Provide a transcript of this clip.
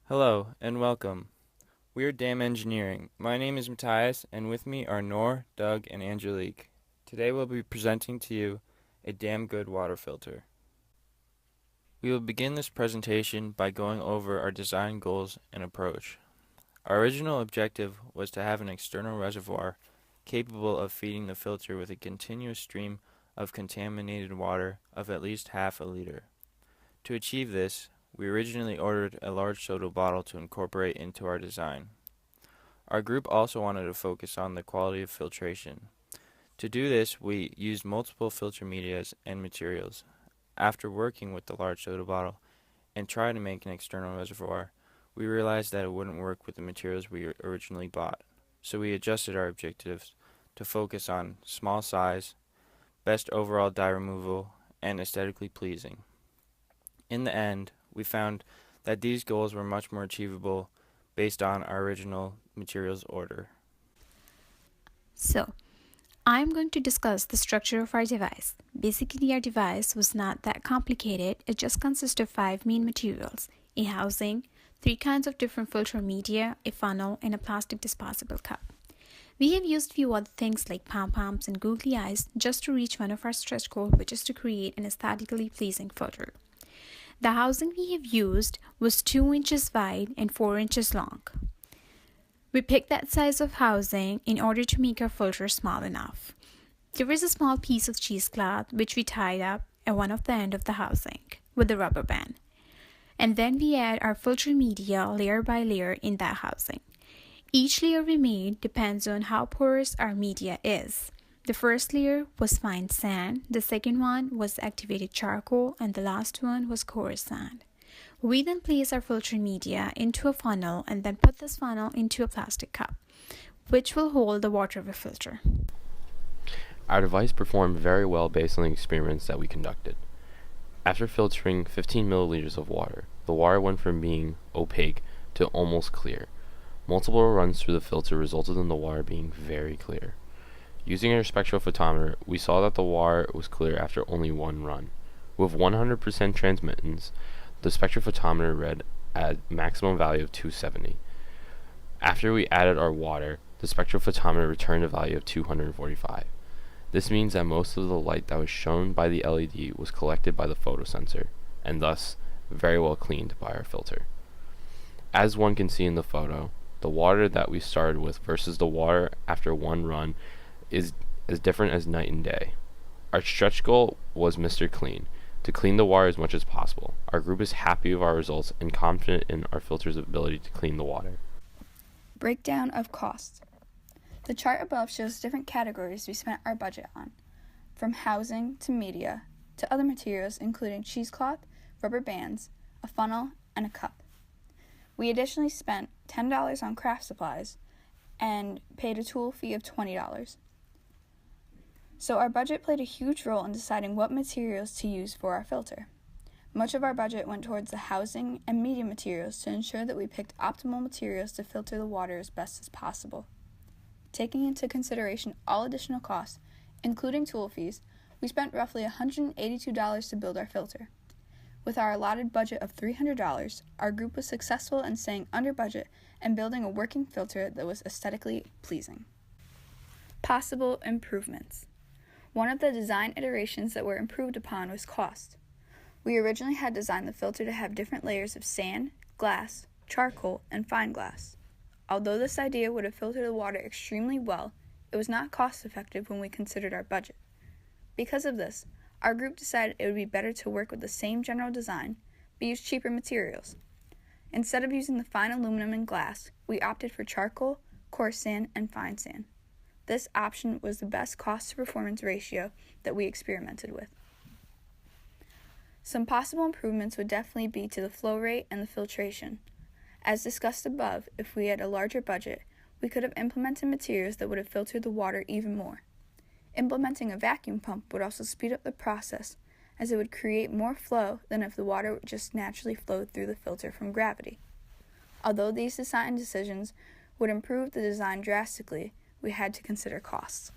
Hello and welcome. We are Dam Engineering. My name is Matthias, and with me are Nor, Doug, and Angelique. Today we'll be presenting to you a damn good water filter. We will begin this presentation by going over our design goals and approach. Our original objective was to have an external reservoir capable of feeding the filter with a continuous stream of contaminated water of at least half a liter. To achieve this, we originally ordered a large soda bottle to incorporate into our design. Our group also wanted to focus on the quality of filtration. To do this, we used multiple filter medias and materials. After working with the large soda bottle and trying to make an external reservoir, we realized that it wouldn't work with the materials we originally bought. So we adjusted our objectives to focus on small size, best overall dye removal, and aesthetically pleasing. In the end, we found that these goals were much more achievable based on our original materials order. So, I'm going to discuss the structure of our device. Basically, our device was not that complicated. It just consists of 5 main materials: a housing, 3 kinds of different filter media, a funnel, and a plastic disposable cup. We have used few other things like pom-poms and googly eyes just to reach one of our stretch goals, which is to create an aesthetically pleasing filter. The housing we have used was 2 inches wide and 4 inches long. We picked that size of housing in order to make our filter small enough. There is a small piece of cheesecloth which we tied up at one of the end of the housing with a rubber band. And then we add our filter media layer by layer in that housing. Each layer we made depends on how porous our media is. The first layer was fine sand, the second one was activated charcoal, and the last one was coarse sand. We then place our filter media into a funnel and then put this funnel into a plastic cup, which will hold the water we filter. Our device performed very well based on the experiments that we conducted. After filtering 15 milliliters of water, the water went from being opaque to almost clear. Multiple runs through the filter resulted in the water being very clear. Using our spectrophotometer, we saw that the water was clear after only one run. With 100% transmittance, the spectrophotometer read at maximum value of 270. After we added our water, the spectrophotometer returned a value of 245. This means that most of the light that was shown by the LED was collected by the photosensor, and thus very well cleaned by our filter. As one can see in the photo, the water that we started with versus the water after one run is as different as night and day. Our stretch goal was Mr. Clean, to clean the water as much as possible. Our group is happy with our results and confident in our filter's ability to clean the water. Breakdown of costs. The chart above shows different categories we spent our budget on, from housing to media to other materials including cheesecloth, rubber bands, a funnel, and a cup. We additionally spent $10 on craft supplies and paid a tool fee of $20. So our budget played a huge role in deciding what materials to use for our filter. Much of our budget went towards the housing and media materials to ensure that we picked optimal materials to filter the water as best as possible. Taking into consideration all additional costs, including tool fees, we spent roughly $182 to build our filter. With our allotted budget of $300, our group was successful in staying under budget and building a working filter that was aesthetically pleasing. Possible improvements. One of the design iterations that were improved upon was cost. We originally had designed the filter to have different layers of sand, glass, charcoal, and fine glass. Although this idea would have filtered the water extremely well, it was not cost effective when we considered our budget. Because of this, our group decided it would be better to work with the same general design, but use cheaper materials. Instead of using the fine aluminum and glass, we opted for charcoal, coarse sand, and fine sand. This option was the best cost-to-performance ratio that we experimented with. Some possible improvements would definitely be to the flow rate and the filtration. As discussed above, if we had a larger budget, we could have implemented materials that would have filtered the water even more. Implementing a vacuum pump would also speed up the process, as it would create more flow than if the water would just naturally flowed through the filter from gravity. Although these design decisions would improve the design drastically, we had to consider costs.